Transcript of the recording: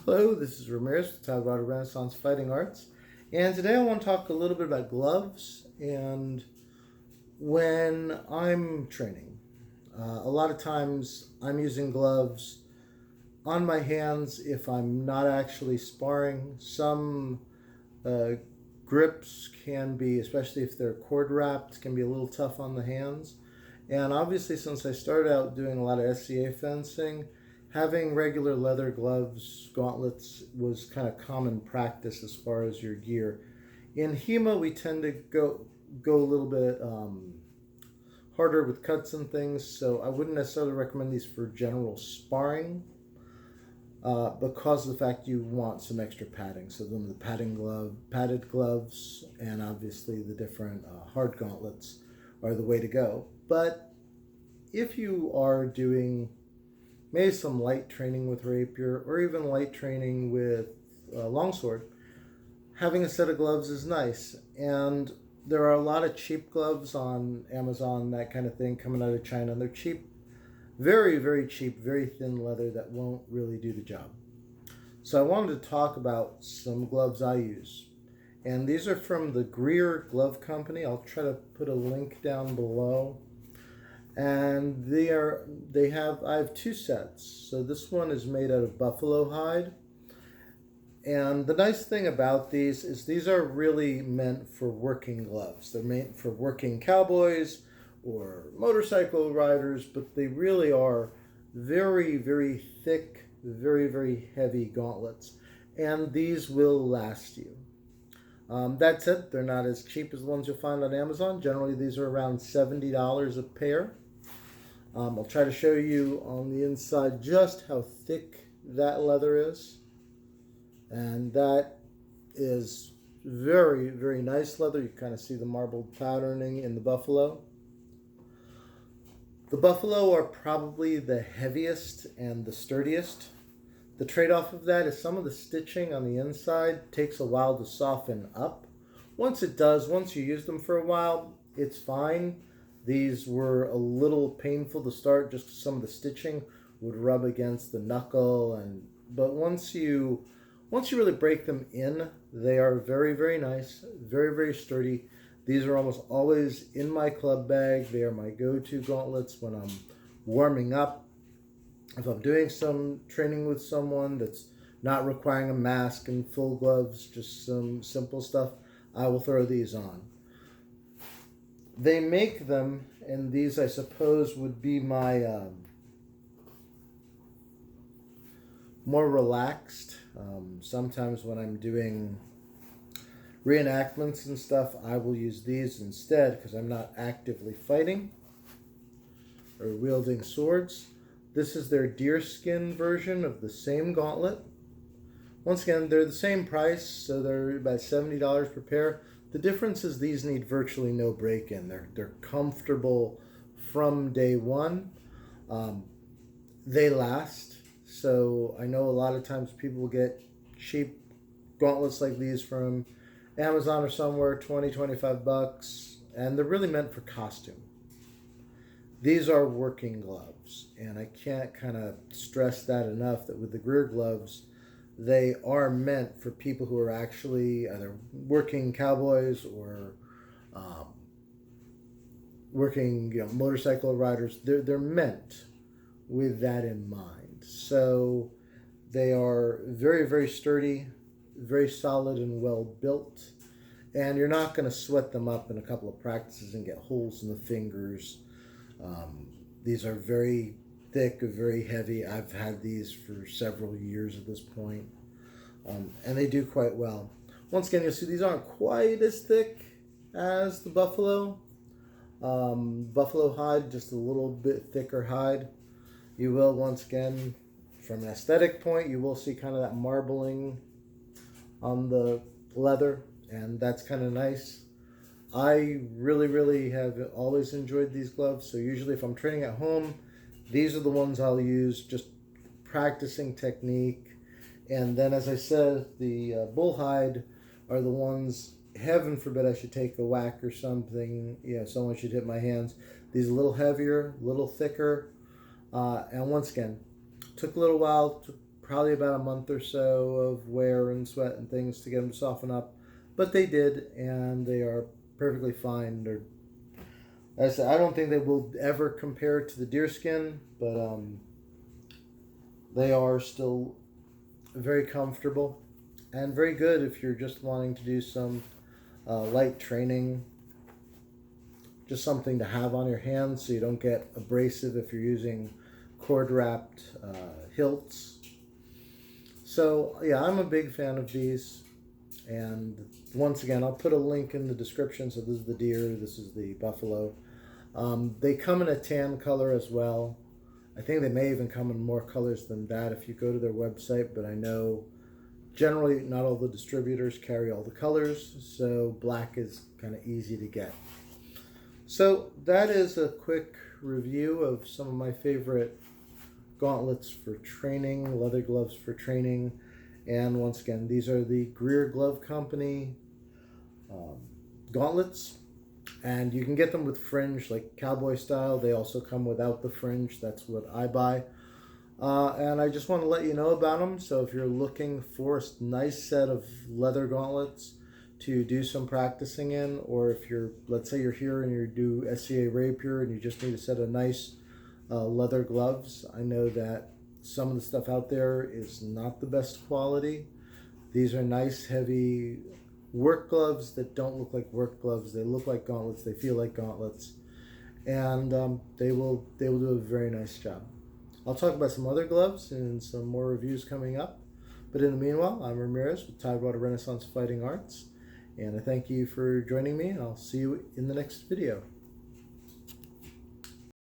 Hello, this is Ramirez with Tidewater Renaissance Fighting Arts, and today I want to talk a little bit about gloves and when I'm training. A lot of times I'm using gloves on my hands if I'm not actually sparring. Some uh, grips can be, especially if they're cord wrapped, can be a little tough on the hands. And obviously, since I started out doing a lot of SCA fencing, having regular leather gloves, gauntlets was kind of common practice as far as your gear. In HEMA, we tend to go a little bit harder with cuts and things, so I wouldn't necessarily recommend these for general sparring because of the fact you want some extra padding. So the padded gloves, and obviously the different hard gauntlets are the way to go. But if you are doing maybe some light training with rapier or even light training with longsword, having a set of gloves is nice. And there are a lot of cheap gloves on Amazon, that kind of thing, coming out of China. And they're cheap, very, very cheap, very thin leather that won't really do the job. So I wanted to talk about some gloves I use. And these are from the Greier Glove Company. I'll try to put a link down below. And I have two sets. So this one is made out of buffalo hide. And the nice thing about these is these are really meant for working gloves. They're meant for working cowboys or motorcycle riders, but they really are very, very thick, very, very heavy gauntlets. And these will last you. That said, they're not as cheap as the ones you'll find on Amazon. Generally, these are around $70 a pair. I'll try to show you on the inside just how thick that leather is. And that is very, very nice leather. You kind of see the marbled patterning in the buffalo. The buffalo are probably the heaviest and the sturdiest. The trade-off of that is some of the stitching on the inside takes a while to soften up. Once it does, once you use them for a while, it's fine. These were a little painful to start just because some of the stitching would rub against the knuckle, but once you really break them in, they are very, very nice, very, very sturdy. These are almost always in my club bag. They are my go-to gauntlets when I'm warming up. If I'm doing some training with someone that's not requiring a mask and full gloves, just some simple stuff, I will throw these on. They make them, and these I suppose would be my more relaxed. Sometimes when I'm doing reenactments and stuff, I will use these instead because I'm not actively fighting or wielding swords. This is their deerskin version of the same gauntlet. Once again, they're the same price, so they're about $70 per pair. The difference is these need virtually no break-in. They're comfortable from day one. They last. So I know a lot of times people will get cheap gauntlets like these from Amazon or somewhere, 20, 25 bucks, and they're really meant for costume. These are working gloves, and I can't kind of stress that enough that with the Greier gloves, they are meant for people who are actually either working cowboys or working motorcycle riders. They're meant with that in mind. So they are very, very sturdy, very solid and well built, and you're not going to sweat them up in a couple of practices and get holes in the fingers. These are very thick, very heavy. I've had these for several years at this point, and they do quite well. Once again, you'll see these aren't quite as thick as the buffalo. Buffalo hide, just a little bit thicker hide. You will, once again, from an aesthetic point, you will see kind of that marbling on the leather, and that's kind of nice. I really, really have always enjoyed these gloves, so usually if I'm training at home, these are the ones I'll use, just practicing technique. And then, as I said, the bull hide are the ones, heaven forbid I should take a whack or something, someone should hit my hands. These are a little heavier, a little thicker, and once again, took a little while to probably about a month or so of wear and sweat and things to get them to soften up, but they did, and they are perfectly fine. As I said, I don't think they will ever compare to the deerskin, but they are still very comfortable and very good if you're just wanting to do some light training. Just something to have on your hands so you don't get abrasive if you're using cord wrapped hilts. So yeah, I'm a big fan of these. And once again, I'll put a link in the description. So this is the deer, this is the buffalo. They come in a tan color as well. I think they may even come in more colors than that if you go to their website, but I know generally not all the distributors carry all the colors, so black is kind of easy to get. So that is a quick review of some of my favorite gauntlets for training, leather gloves for training. And once again, these are the Greier Glove Company gauntlets. And you can get them with fringe, like cowboy style. They also come without the fringe. That's what I buy. And I just want to let you know about them. So if you're looking for a nice set of leather gauntlets to do some practicing in, or if you're, let's say you're here and you do SCA rapier and you just need a set of nice leather gloves. I know that some of the stuff out there is not the best quality. These are nice, heavy work gloves that don't look like work gloves. They look like gauntlets. They feel like gauntlets, and they will do a very nice job. I'll talk about some other gloves and some more reviews coming up. But in the meanwhile, I'm Ramirez with Tidewater Renaissance Fighting Arts, and I thank you for joining me, and I'll see you in the next video.